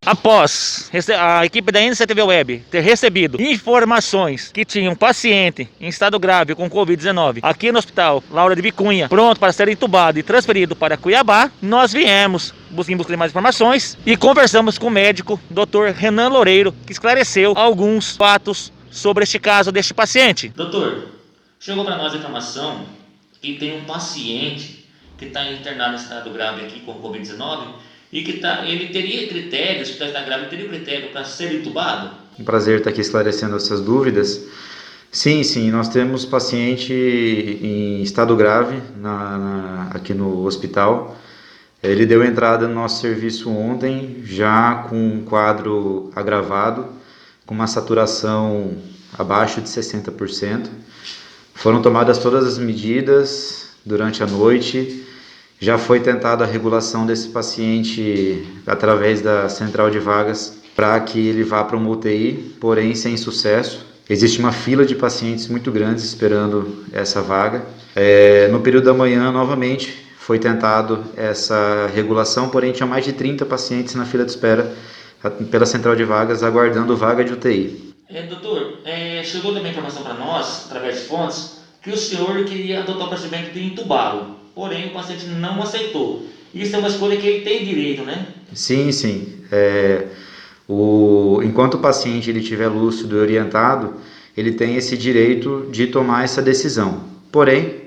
Após a equipe da NCTV Web ter recebido informações que tinha um paciente em estado grave com Covid-19 aqui no Hospital Laura de Vicunha, pronto para ser entubado e transferido para Cuiabá, nós viemos em busca de mais informações e conversamos com o médico Dr. Renan Loureiro, que esclareceu alguns fatos sobre este caso deste paciente. Doutor, chegou para nós a informação que tem um paciente que está internado em estado grave aqui com Covid-19 e que ele teria critérios, que está grave, teria critério para ser entubado? Um prazer estar aqui esclarecendo essas dúvidas. Sim, nós temos paciente em estado grave aqui no hospital. Ele deu entrada no nosso serviço ontem, já com um quadro agravado, com uma saturação abaixo de 60%. Foram tomadas todas as medidas durante a noite. Já foi tentada a regulação desse paciente através da central de vagas para que ele vá para uma UTI, porém sem sucesso. Existe uma fila de pacientes muito grande esperando essa vaga. No período da manhã, novamente, foi tentado essa regulação, porém tinha mais de 30 pacientes na fila de espera pela central de vagas, aguardando vaga de UTI. Doutor, chegou também informação para nós, através de fontes, que o senhor queria adotar o procedimento de entubá-lo, porém o paciente não aceitou. Isso é uma escolha que ele tem direito, né? Sim. Enquanto o paciente estiver lúcido e orientado, ele tem esse direito de tomar essa decisão. Porém,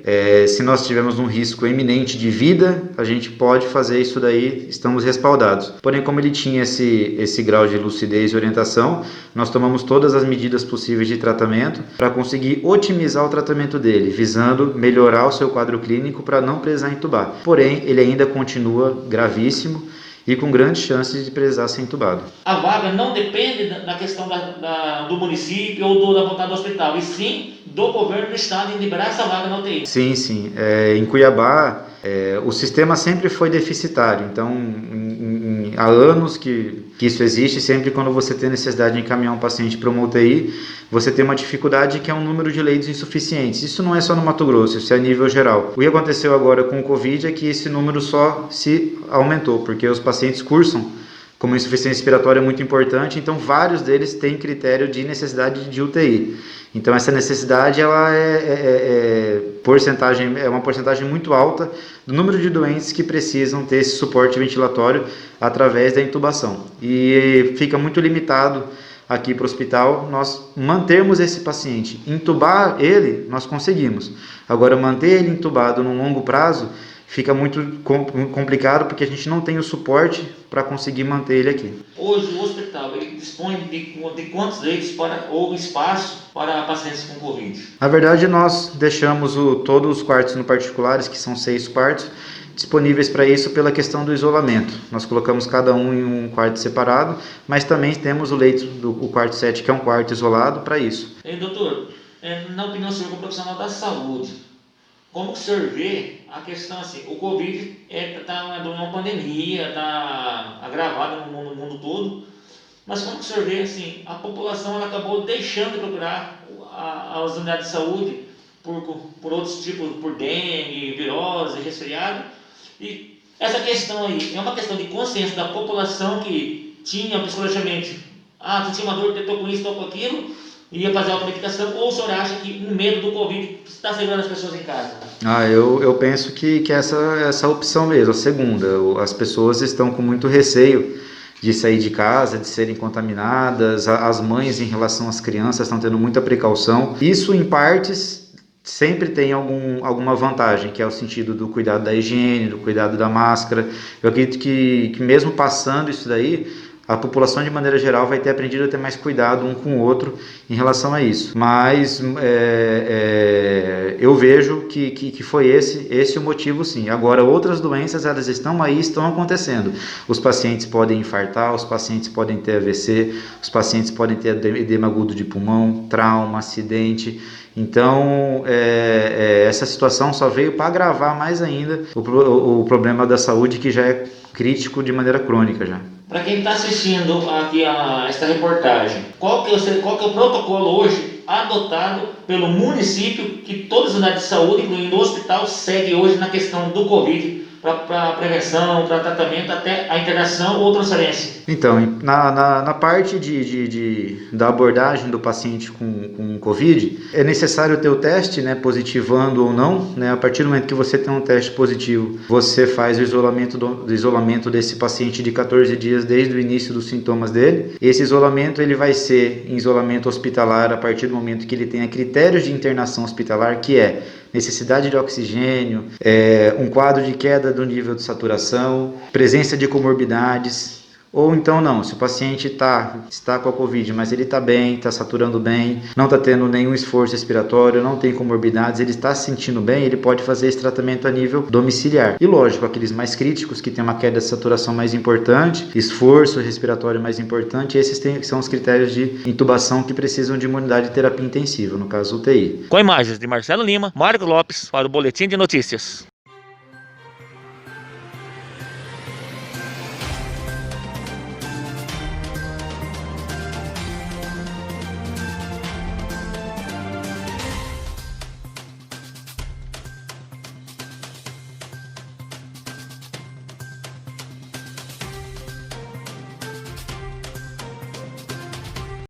se nós tivermos um risco iminente de vida, a gente pode fazer isso daí, estamos respaldados. Porém, como ele tinha esse grau de lucidez e orientação, nós tomamos todas as medidas possíveis de tratamento para conseguir otimizar o tratamento dele, visando melhorar o seu quadro clínico para não precisar entubar. Porém, ele ainda continua gravíssimo e com grandes chances de precisar ser entubado. A vaga não depende da questão do município ou da vontade do hospital, e sim do governo do estado em liberar essa vaga na UTI. Sim. Em Cuiabá, o sistema sempre foi deficitário, então há anos que isso existe. Sempre quando você tem necessidade de encaminhar um paciente para uma UTI, você tem uma dificuldade que é um número de leitos insuficientes. Isso não é só no Mato Grosso, isso é a nível geral. O que aconteceu agora com o Covid é que esse número só se aumentou, porque os pacientes cursam como insuficiência respiratória muito importante, então vários deles têm critério de necessidade de UTI. Então essa necessidade ela é uma porcentagem muito alta do número de doentes que precisam ter esse suporte ventilatório através da intubação. E fica muito limitado aqui para o hospital nós mantermos esse paciente. Intubar ele, nós conseguimos. Agora, manter ele intubado num longo prazo fica muito complicado, porque a gente não tem o suporte para conseguir manter ele aqui. Hoje o hospital ele dispõe de quantos leitos ou espaço para pacientes com Covid? Na verdade, nós deixamos todos os quartos no particulares, que são 6 quartos, disponíveis para isso pela questão do isolamento. Nós colocamos cada um em um quarto separado, mas também temos o leito do quarto 7, que é um quarto isolado, para isso. Doutor, na opinião do senhor como profissional da saúde, como que o senhor vê a questão assim, o Covid está uma pandemia, está agravada no mundo todo, mas como que o senhor vê assim, a população ela acabou deixando de procurar as unidades de saúde por outros tipos, por dengue, virose, resfriado, e essa questão aí é uma questão de consciência da população que tinha psicologicamente, tu tinha uma dor, tentou com isso, tentou com aquilo, ia fazer automedicação, ou o senhor acha que o medo do Covid está segurando as pessoas em casa? Eu penso que essa opção mesmo, a segunda. As pessoas estão com muito receio de sair de casa, de serem contaminadas. As mães, em relação às crianças, estão tendo muita precaução. Isso, em partes, sempre tem alguma vantagem, que é o sentido do cuidado da higiene, do cuidado da máscara. Eu acredito que mesmo passando isso daí, a população, de maneira geral, vai ter aprendido a ter mais cuidado um com o outro em relação a isso. Mas eu vejo que foi esse o motivo, sim. Agora, outras doenças, elas estão aí, estão acontecendo. Os pacientes podem infartar, os pacientes podem ter AVC, os pacientes podem ter edema agudo de pulmão, trauma, acidente. Então, essa situação só veio para agravar mais ainda o problema da saúde, que já é crítico de maneira crônica já. Para quem está assistindo aqui esta reportagem, qual que é o protocolo hoje adotado pelo município que todas as unidades de saúde, incluindo o hospital, segue hoje na questão do Covid para prevenção, para tratamento, até a internação ou transferência? Então, na parte da abordagem do paciente com Covid, é necessário ter o teste, né, positivando ou não, né? A partir do momento que você tem um teste positivo, você faz o isolamento desse paciente de 14 dias desde o início dos sintomas dele. Esse isolamento ele vai ser em isolamento hospitalar a partir do momento que ele tenha critérios de internação hospitalar, que é necessidade de oxigênio, um quadro de queda do nível de saturação, presença de comorbidades. Ou então não, se o paciente está com a Covid, mas ele está bem, está saturando bem, não está tendo nenhum esforço respiratório, não tem comorbidades, ele está se sentindo bem, ele pode fazer esse tratamento a nível domiciliar. E lógico, aqueles mais críticos, que tem uma queda de saturação mais importante, esforço respiratório mais importante, esses são os critérios de intubação que precisam de uma unidade de terapia intensiva, no caso UTI. Com imagens de Marcelo Lima, Marco Lopes, para o Boletim de Notícias.